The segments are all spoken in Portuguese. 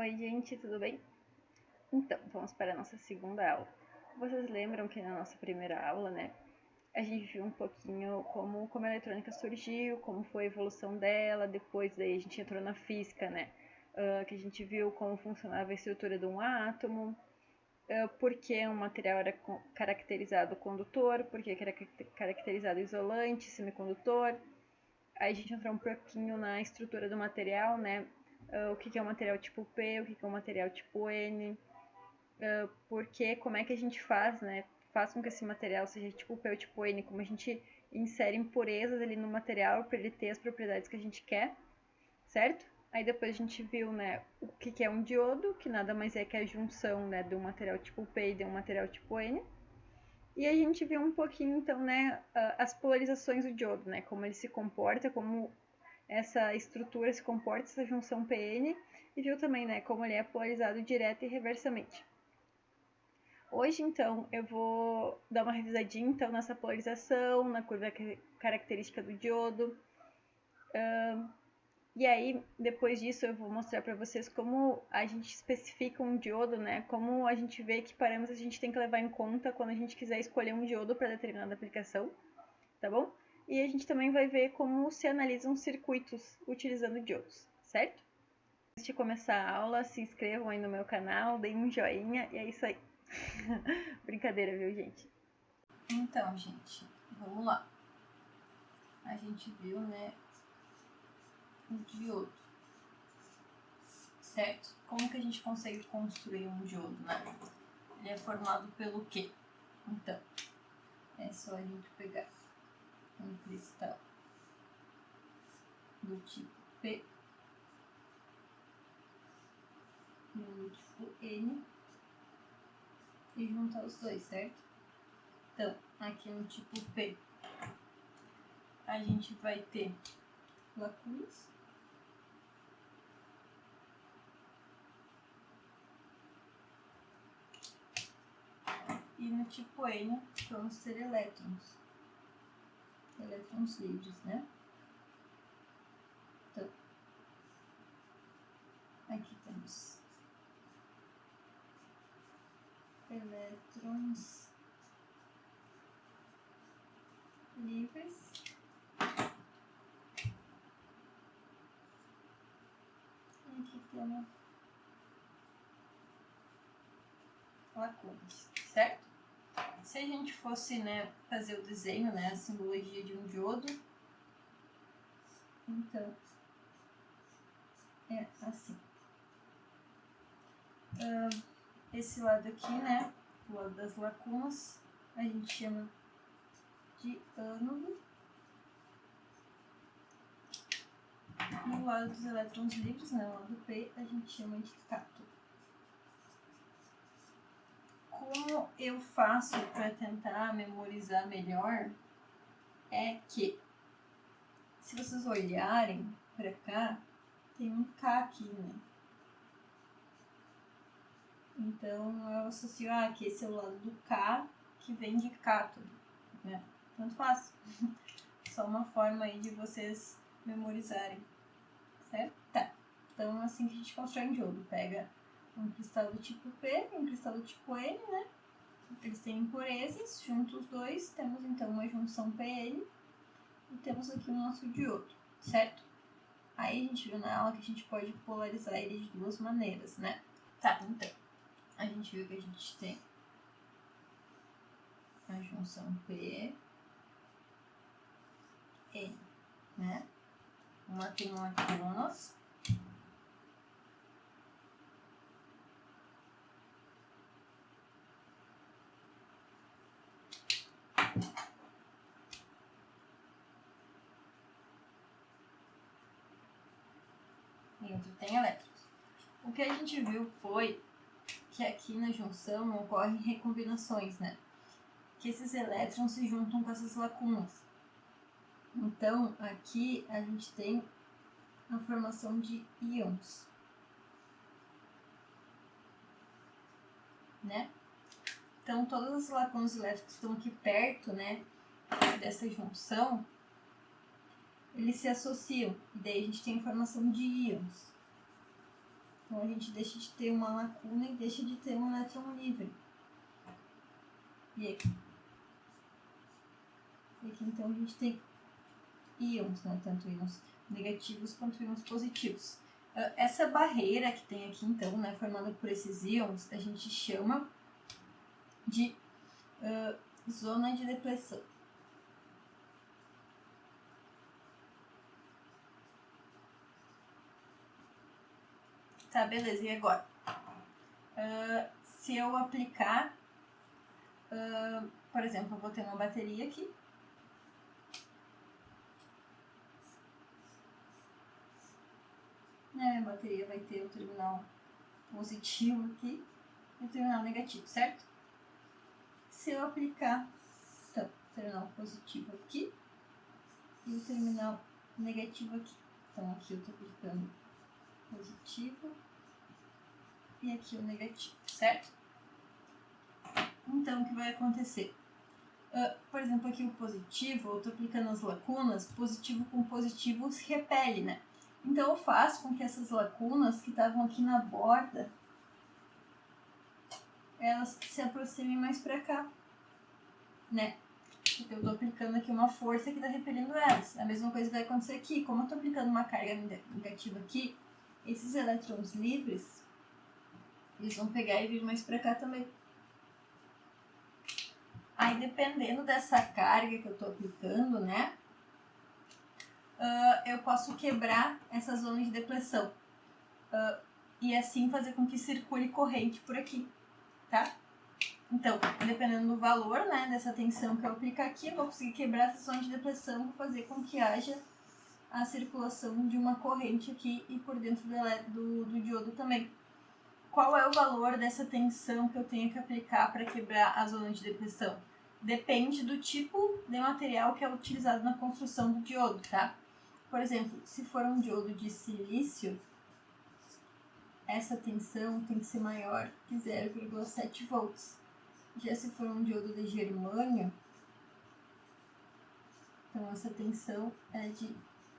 Oi gente, tudo bem? Então, vamos para a nossa segunda aula. Vocês lembram que na nossa primeira aula, né, a gente viu um pouquinho como a eletrônica surgiu, como foi a evolução dela, depois daí a gente entrou na física, né, que a gente viu como funcionava a estrutura de um átomo, por que um material era caracterizado condutor, por que era caracterizado isolante, semicondutor. Aí a gente entrou um pouquinho na estrutura do material, né, o que é um material tipo P, o que é um material tipo N, porque como é que a gente faz, né? Faz com que esse material seja tipo P ou tipo N, como a gente insere impurezas ali no material para ele ter as propriedades que a gente quer, certo? Aí depois a gente viu, né, o que é um diodo, que nada mais é que a junção, né, de um material tipo P e de um material tipo N. E a gente viu um pouquinho, então, né, as polarizações do diodo, né, como ele se comporta, como essa estrutura se comporta, essa junção PN, e viu também, né, como ele é polarizado direta e reversamente. Hoje, então, eu vou dar uma revisadinha então, nessa polarização, na curva característica do diodo. E aí, depois disso, eu vou mostrar para vocês como a gente especifica um diodo, né? Como a gente vê que parâmetros a gente tem que levar em conta quando a gente quiser escolher um diodo para determinada aplicação, tá bom? E a gente também vai ver como se analisam circuitos utilizando diodos, certo? Antes de começar a aula, se inscrevam aí no meu canal, deem um joinha e é isso aí. Brincadeira, viu, gente? Então, gente, vamos lá. A gente viu, né, o diodo, certo? Como que a gente consegue construir um diodo, né? Ele é formado pelo quê? Então, é só a gente pegar um cristal do tipo P e um do tipo N e juntar os dois, certo? Então, aqui no tipo P, a gente vai ter lacunas. E no tipo N, vamos ter elétrons livres, né? Então, aqui temos elétrons livres e aqui temos lacunas, certo? Se a gente fosse, né, fazer o desenho, né, a simbologia de um diodo, então é assim. Esse lado aqui, né, o lado das lacunas, a gente chama de ânodo. E o lado dos elétrons livres, né, o lado P, a gente chama de cátodo. Como eu faço para tentar memorizar melhor é que, se vocês olharem para cá, tem um K aqui, né? Então eu associo que esse é o lado do K que vem de cátodo, né? Tanto faz. Só uma forma aí de vocês memorizarem, certo? Tá. Então assim que a gente constrói um diodo, pega um cristal do tipo P e um cristal do tipo N, né? Eles têm impurezas, juntos os dois, temos então uma junção PN e temos aqui o nosso diodo, certo? Aí a gente viu na aula que a gente pode polarizar ele de duas maneiras, né? Tá, então, a gente viu que a gente tem a junção P, N, né? Uma tem lacunas, e outro tem elétrons. O que a gente viu foi que aqui na junção ocorrem recombinações, né? Que esses elétrons se juntam com essas lacunas. Então, aqui a gente tem a formação de íons, né? Então, todas as lacunas elétricas que estão aqui perto, né, dessa junção, eles se associam, e daí a gente tem a formação de íons. Então a gente deixa de ter uma lacuna e deixa de ter um elétron livre. E aqui então a gente tem íons, né? Tanto íons negativos quanto íons positivos. Essa barreira que tem aqui então, né, formada por esses íons, a gente chama de zona de depressão. Tá, beleza, e agora? Se eu aplicar, por exemplo, eu vou ter uma bateria aqui. A bateria vai ter o terminal positivo aqui e o terminal negativo, certo? Se eu aplicar então, o terminal positivo aqui e o terminal negativo aqui. Então aqui eu estou aplicando positivo e aqui o negativo, certo? Então o que vai acontecer? Por exemplo, aqui o positivo, eu estou aplicando as lacunas, positivo com positivo se repele, né? Então eu faço com que essas lacunas que estavam aqui na borda, elas se aproximem mais para cá, né? Porque eu estou aplicando aqui uma força que está repelindo elas. A mesma coisa vai acontecer aqui. Como eu estou aplicando uma carga negativa aqui, esses elétrons livres, eles vão pegar e vir mais para cá também. Aí, dependendo dessa carga que eu estou aplicando, né, eu posso quebrar essa zona de depressão. E assim fazer com que circule corrente por aqui, tá? Então, dependendo do valor, né, dessa tensão que eu aplicar aqui, eu vou conseguir quebrar essa zona de depressão e fazer com que haja a circulação de uma corrente aqui e por dentro do diodo também. Qual é o valor dessa tensão que eu tenho que aplicar para quebrar a zona de depressão? Depende do tipo de material que é utilizado na construção do diodo, tá? Por exemplo, se for um diodo de silício, essa tensão tem que ser maior que 0,7 volts. Já se for um diodo de germânio, então essa tensão é de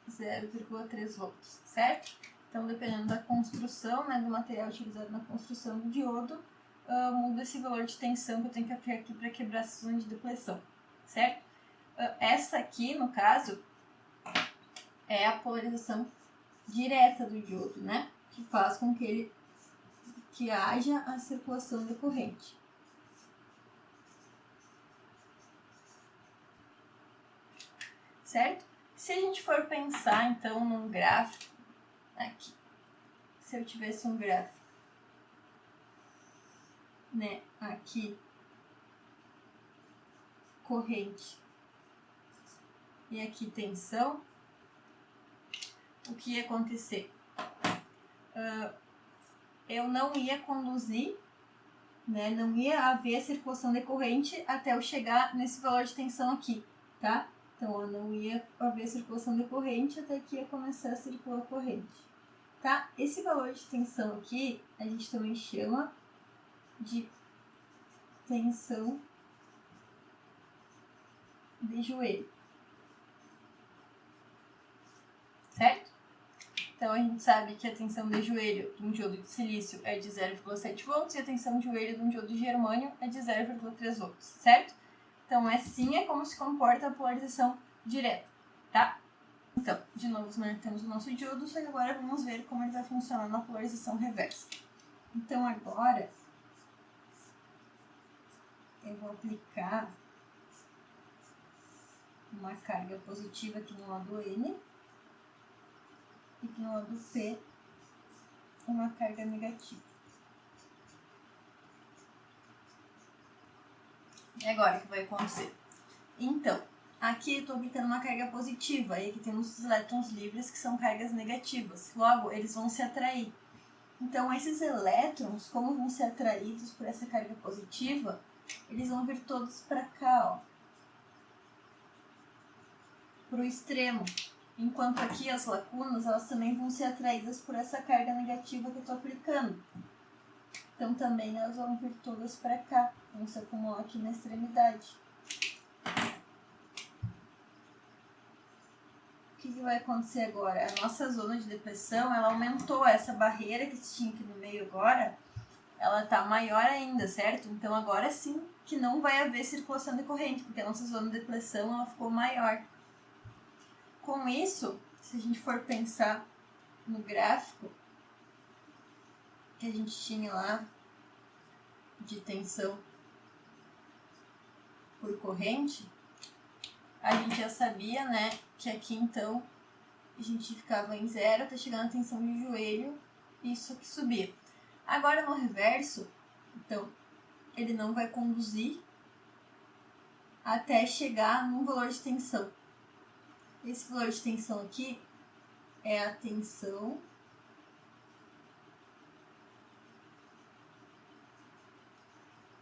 0,3 volts, certo? Então, dependendo da construção, né, do material utilizado na construção do diodo, muda esse valor de tensão que eu tenho que aplicar aqui para quebrar essa zona de depressão, certo? Essa aqui, no caso, é a polarização direta do diodo, né? Que faz com que haja a circulação da corrente. Certo? Se a gente for pensar, então, num gráfico, aqui, se eu tivesse um gráfico, né, aqui, corrente, e aqui tensão, o que ia acontecer? Eu não ia conduzir, né, não ia haver circulação de corrente até eu chegar nesse valor de tensão aqui, tá? Então, eu não ia haver circulação de corrente até que ia começar a circular a corrente, tá? Esse valor de tensão aqui, a gente também chama de tensão de joelho, certo? Então, a gente sabe que a tensão de joelho de um diodo de silício é de 0,7 volts e a tensão de joelho de um diodo de germânio é de 0,3 volts, certo? Então, assim é como se comporta a polarização direta, tá? Então, de novo, nós temos o nosso diodo, só que agora vamos ver como ele vai funcionar na polarização reversa. Então, agora, eu vou aplicar uma carga positiva aqui no lado N e aqui no lado P uma carga negativa. E agora o que vai acontecer? Então, aqui eu estou aplicando uma carga positiva e aqui temos os elétrons livres que são cargas negativas. Logo, eles vão se atrair. Então, esses elétrons, como vão ser atraídos por essa carga positiva, eles vão vir todos para cá, ó, para o extremo. Enquanto aqui as lacunas, elas também vão ser atraídas por essa carga negativa que eu estou aplicando. Então, também elas vão vir todas para cá, vão se acumular aqui na extremidade. que vai acontecer agora? A nossa zona de depressão, ela aumentou. Essa barreira que tinha aqui no meio agora, ela tá maior ainda, certo? Então agora sim que não vai haver circulação de corrente, porque a nossa zona de depressão, ela ficou maior. Com isso, se a gente for pensar no gráfico que a gente tinha lá de tensão por corrente, a gente já sabia, né, que aqui então a gente ficava em 0 até chegar na tensão de joelho e isso aqui subia. Agora no reverso, então, ele não vai conduzir até chegar num valor de tensão. Esse valor de tensão aqui é a tensão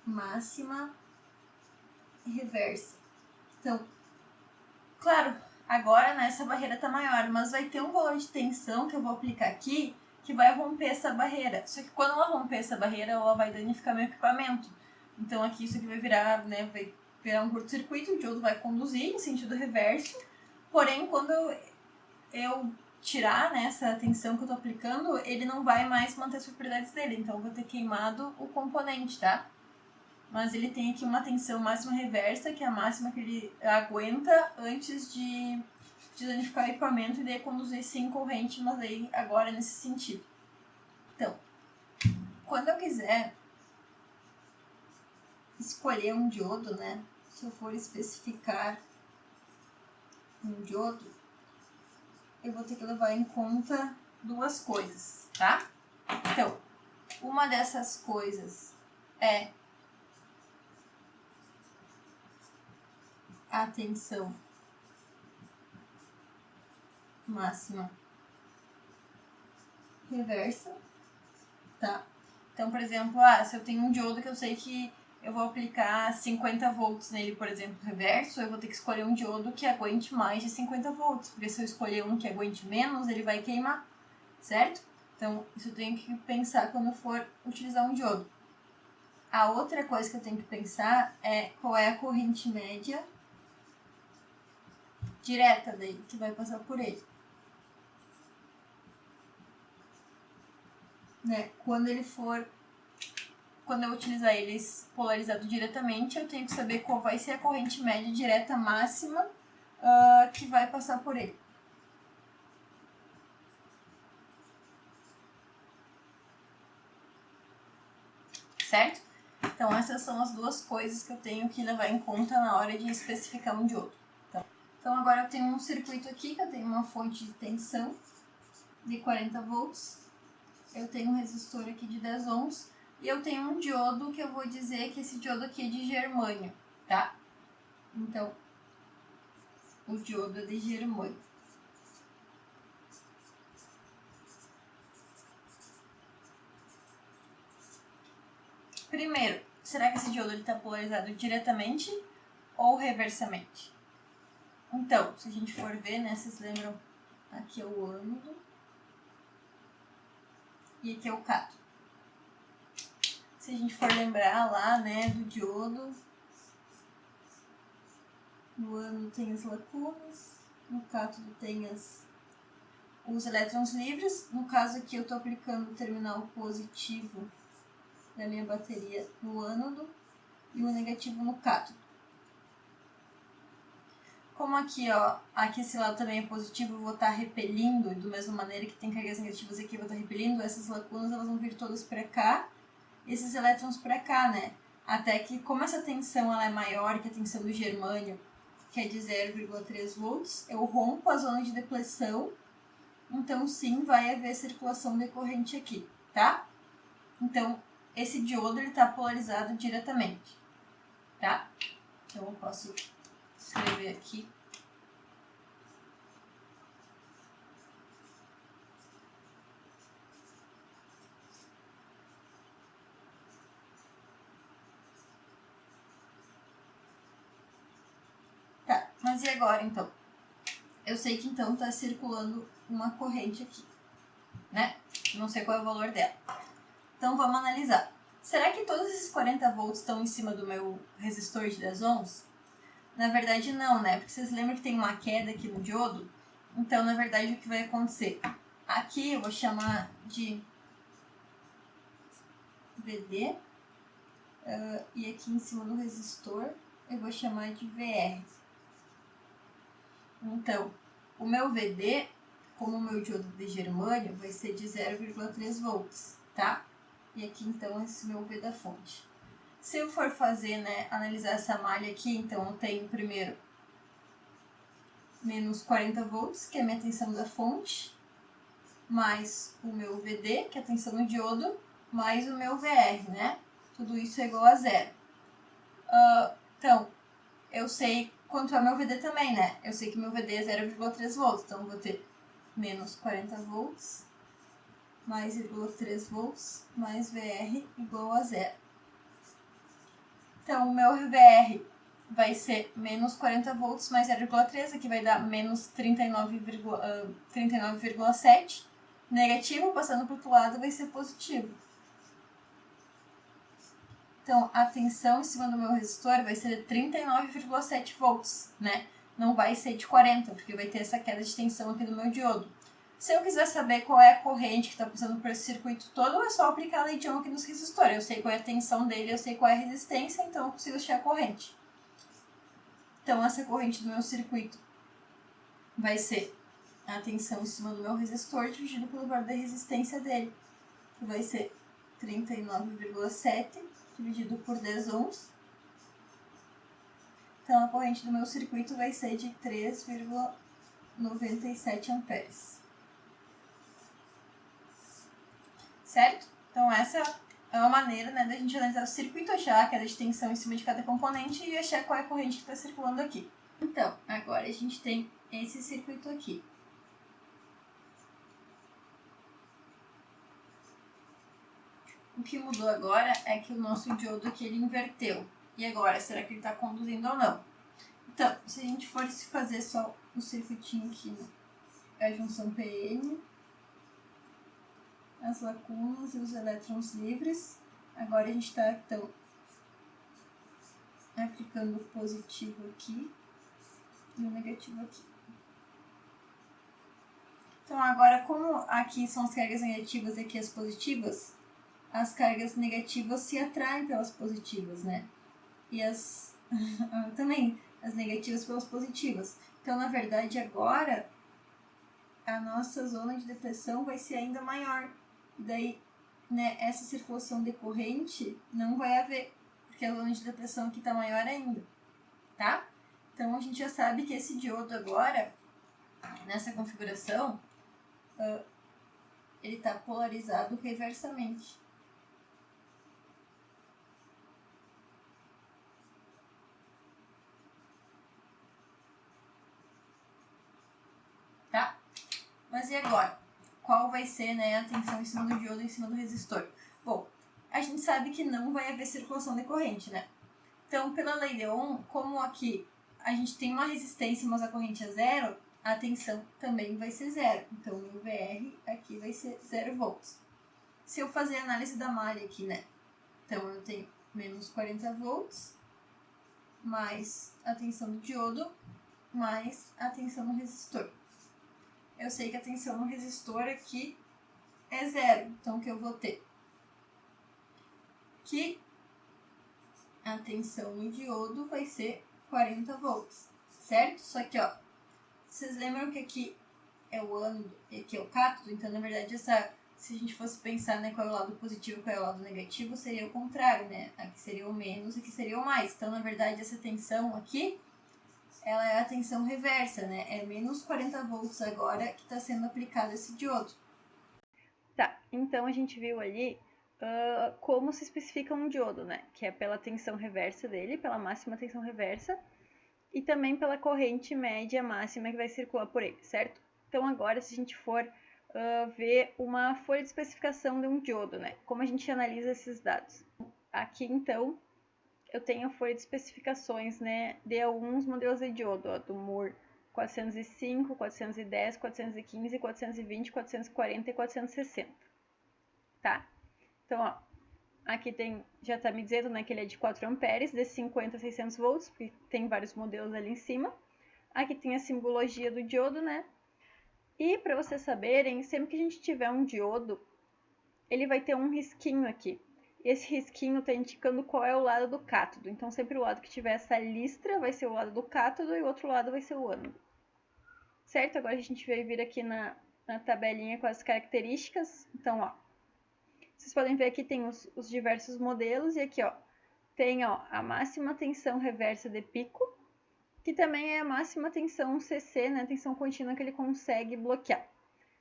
máxima reversa. Então, claro, agora né, essa barreira está maior, mas vai ter um valor de tensão que eu vou aplicar aqui que vai romper essa barreira. Só que quando ela romper essa barreira, ela vai danificar meu equipamento. Então aqui isso aqui vai virar, né, vai virar um curto-circuito, o diodo vai conduzir em sentido reverso. Porém, quando eu tirar, né, essa tensão que eu estou aplicando, ele não vai mais manter as propriedades dele. Então eu vou ter queimado o componente, tá? Mas ele tem aqui uma tensão máxima reversa, que é a máxima que ele aguenta antes de danificar o equipamento e daí conduzir sim corrente, mas aí agora nesse sentido. Então, quando eu quiser escolher um diodo, né, se eu for especificar um diodo, eu vou ter que levar em conta duas coisas, tá? Então, uma dessas coisas é a tensão máxima reversa, tá? Então, por exemplo, se eu tenho um diodo que eu sei que eu vou aplicar 50 volts nele, por exemplo, reverso, eu vou ter que escolher um diodo que aguente mais de 50 volts, porque se eu escolher um que aguente menos, ele vai queimar, certo? Então, isso eu tenho que pensar quando eu for utilizar um diodo. A outra coisa que eu tenho que pensar é qual é a corrente média direta dele, que vai passar por ele. Né? Quando eu utilizar eles polarizado diretamente, eu tenho que saber qual vai ser a corrente média direta máxima que vai passar por ele. Certo? Então, essas são as duas coisas que eu tenho que levar em conta na hora de especificar um diodo. Então, agora eu tenho um circuito aqui, que eu tenho uma fonte de tensão de 40 volts. Eu tenho um resistor aqui de 10 ohms. E eu tenho um diodo que eu vou dizer que esse diodo aqui é de germânio, tá? Então, o diodo é de germânio. Primeiro, será que esse diodo está polarizado diretamente ou reversamente? Então, se a gente for ver, né, vocês lembram, aqui é o ânodo e aqui é o cátodo. Se a gente for lembrar lá, né, do diodo, no ânodo tem as lacunas, no cátodo tem os elétrons livres. No caso aqui eu estou aplicando o terminal positivo da minha bateria no ânodo e o negativo no cátodo. Como aqui, aqui esse lado também é positivo, eu vou estar repelindo, da mesma maneira que tem cargas negativas aqui, eu vou estar repelindo, essas lacunas elas vão vir todas para cá, esses elétrons para cá, né? Até que, como essa tensão ela é maior que a tensão do germânio, que é de 0,3 volts, eu rompo a zona de depleção, então sim vai haver circulação de corrente aqui, tá? Então, esse diodo ele está polarizado diretamente, tá? Então eu posso escrever aqui. Tá, mas e agora então? Eu sei que então está circulando uma corrente aqui, né? Não sei qual é o valor dela. Então vamos analisar. Será que todos esses 40 volts estão em cima do meu resistor de 10 ohms? Na verdade não, né? Porque vocês lembram que tem uma queda aqui no diodo? Então, na verdade, o que vai acontecer? Aqui eu vou chamar de VD, e aqui em cima do resistor eu vou chamar de VR. Então, o meu VD, como o meu diodo de germânio, vai ser de 0,3 volts, tá? E aqui, então, esse meu V da fonte. Se eu for fazer, né, analisar essa malha aqui, então eu tenho primeiro menos 40 volts, que é a minha tensão da fonte, mais o meu VD, que é a tensão do diodo, mais o meu VR, né? Tudo isso é igual a zero. Então, eu sei quanto é meu VD também, né? Eu sei que meu VD é 0,3 volts, então eu vou ter menos 40 volts mais 0,3 volts mais VR igual a zero. Então, o meu VR vai ser menos 40 volts mais 0,3, aqui vai dar menos 39,7. Negativo, passando para o outro lado, vai ser positivo. Então, a tensão em cima do meu resistor vai ser 39,7 volts, né? Não vai ser de 40, porque vai ter essa queda de tensão aqui do meu diodo. Se eu quiser saber qual é a corrente que está passando por esse circuito todo, é só aplicar a lei de Ohm aqui nos resistores. Eu sei qual é a tensão dele, eu sei qual é a resistência, então eu consigo achar a corrente. Então, essa corrente do meu circuito vai ser a tensão em cima do meu resistor dividido pelo valor da resistência dele, que vai ser 39,7 dividido por 10 ohms. Então, a corrente do meu circuito vai ser de 3,97 amperes. Certo? Então, essa é uma maneira, né, da gente analisar o circuito, achar a queda de tensão em cima de cada componente e achar qual é a corrente que está circulando aqui. Então, agora a gente tem esse circuito aqui. O que mudou agora é que o nosso diodo aqui ele inverteu. E agora, será que ele está conduzindo ou não? Então, se a gente for fazer só o circuitinho aqui, a junção PN, as lacunas e os elétrons livres, agora a gente está, então, aplicando o positivo aqui e o negativo aqui. Então, agora, como aqui são as cargas negativas e aqui as positivas, as cargas negativas se atraem pelas positivas, né? E também as negativas pelas positivas. Então, na verdade, agora a nossa zona de depressão vai ser ainda maior. E daí, né, essa circulação decorrente não vai haver, porque a zona de depressão aqui está maior ainda, tá? Então, a gente já sabe que esse diodo agora, nessa configuração, ele está polarizado reversamente. Tá? Mas e agora? Qual vai ser, né, a tensão em cima do diodo e em cima do resistor? Bom, a gente sabe que não vai haver circulação decorrente, né? Então, pela lei de Ohm, como aqui a gente tem uma resistência, mas a corrente é zero, a tensão também vai ser zero. Então, o meu VR aqui vai ser 0 volts. Se eu fazer a análise da malha aqui, né? Então, eu tenho menos 40 volts, mais a tensão do diodo, mais a tensão no resistor. Eu sei que a tensão no resistor aqui é zero, então o que eu vou ter? Que a tensão no diodo vai ser 40 volts, certo? Só que, ó, vocês lembram que aqui é o ânodo e aqui é o cátodo? Então, na verdade, se a gente fosse pensar, né, qual é o lado positivo e qual é o lado negativo, seria o contrário, né? Aqui seria o menos e aqui seria o mais. Então, na verdade, essa tensão aqui, ela é a tensão reversa, né? É menos 40 volts agora que está sendo aplicado esse diodo. Tá, então a gente viu ali como se especifica um diodo, né? Que é pela tensão reversa dele, pela máxima tensão reversa, e também pela corrente média máxima que vai circular por ele, certo? Então agora, se a gente for ver uma folha de especificação de um diodo, né? Como a gente analisa esses dados? Aqui, então, eu tenho a folha de especificações, né, de alguns modelos de diodo, ó, do Moore 405, 410, 415, 420, 440 e 460, tá? Então, ó, aqui tem, já tá me dizendo, né, que ele é de 4 amperes, de 50 a 600 volts, porque tem vários modelos ali em cima. Aqui tem a simbologia do diodo, né? E para vocês saberem, sempre que a gente tiver um diodo, ele vai ter um risquinho aqui. Esse risquinho está indicando qual é o lado do cátodo. Então, sempre o lado que tiver essa listra vai ser o lado do cátodo e o outro lado vai ser o ânodo. Certo? Agora a gente vai vir aqui na tabelinha com as características. Então, ó, vocês podem ver aqui tem os diversos modelos e aqui, ó, tem a máxima tensão reversa de pico, que também é a máxima tensão CC, né, tensão contínua que ele consegue bloquear.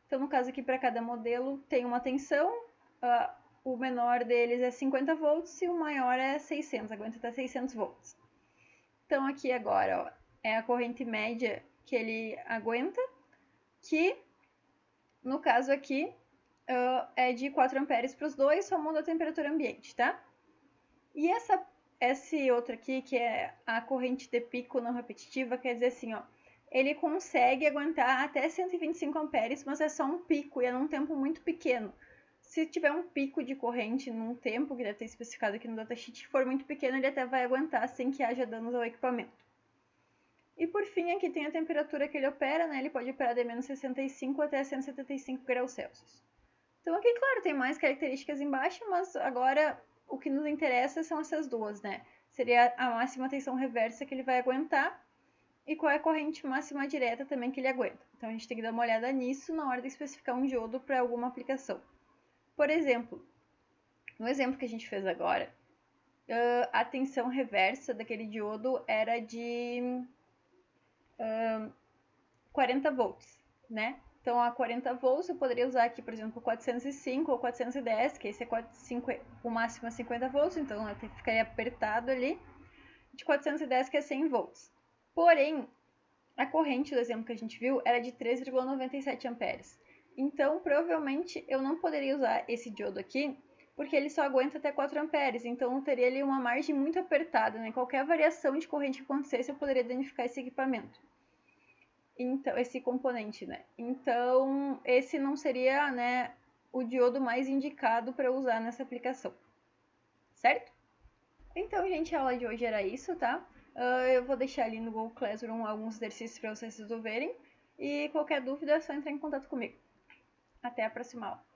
Então, no caso aqui, para cada modelo tem uma tensão, o menor deles é 50 volts e o maior é 600, aguenta até 600 volts. Então, aqui agora, ó, é a corrente média que ele aguenta, que no caso aqui é de 4 amperes para os dois, só muda a temperatura ambiente, tá? E esse outro aqui, que é a corrente de pico não repetitiva, quer dizer assim, ó, ele consegue aguentar até 125 amperes, mas é só um pico e é num tempo muito pequeno. Se tiver um pico de corrente num tempo, que deve ter especificado aqui no datasheet, que for muito pequeno, ele até vai aguentar sem que haja danos ao equipamento. E por fim, aqui tem a temperatura que ele opera, né? Ele pode operar de menos 65 até 175 graus Celsius. Então aqui, claro, tem mais características embaixo, mas agora o que nos interessa são essas duas, né? Seria a máxima tensão reversa que ele vai aguentar e qual é a corrente máxima direta também que ele aguenta. Então a gente tem que dar uma olhada nisso na hora de especificar um diodo para alguma aplicação. Por exemplo, no exemplo que a gente fez agora, a tensão reversa daquele diodo era de 40 volts, né? Então, a 40 volts eu poderia usar aqui, por exemplo, 405 ou 410, que esse é o máximo é 50 volts, então ficaria apertado ali, de 410 que é 100 volts. Porém, a corrente do exemplo que a gente viu era de 3,97 amperes. Então, provavelmente, eu não poderia usar esse diodo aqui, porque ele só aguenta até 4 amperes, então eu teria ali uma margem muito apertada, né? Qualquer variação de corrente que acontecesse, eu poderia danificar esse equipamento. Então, esse componente, né? Então, esse não seria, né, o diodo mais indicado para usar nessa aplicação, certo? Então, gente, a aula de hoje era isso, tá? Eu vou deixar ali no Google Classroom alguns exercícios para vocês resolverem e qualquer dúvida é só entrar em contato comigo. Até a próxima aula.